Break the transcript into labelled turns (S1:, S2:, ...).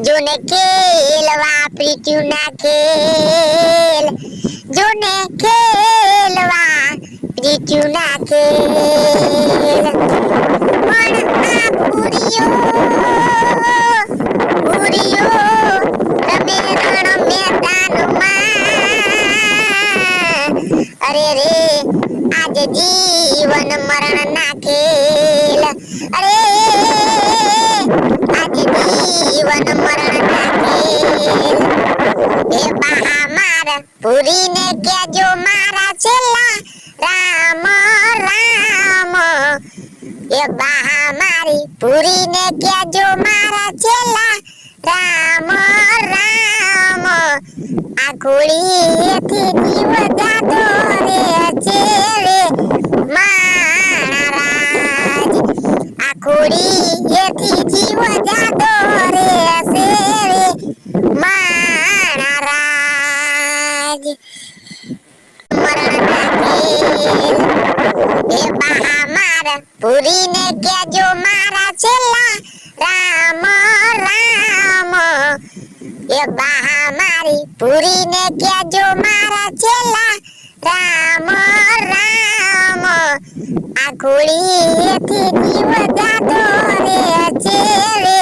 S1: જોને ખેલવા પ્રીત્યુના ખેલ, જોને ખેલવા પ્રીત્યુના ખેલ. પણ આ પૂરીઓ રમે રણ મેદાનમાં. અરે રે આજ જીવન મરણ ના ખેલ. અરે આજ જીવન મરણ ના ખેલ. એ બહામાર પૂરીને કેજો મારા છેલ્લા રામ રામ. એ બહામારી પૂરીને કેજો મારા છેલ્લા રામ રામ. આ ઘોડીએથી જીવ જાતો રે છે રે મહારાજ. આ ઘોડીએથી જીવ જાતો રે છે રે મહારાજ. મરણ ના ખેલ. એ બહામાર પૂરીને કેજો મારા છેલ્લા રામ રામ. એ બહામારી પૂરીને કેજો મારા છેલ્લા રામ રામ. આ ઘોડીએથી જીવ જાતો રે છે રે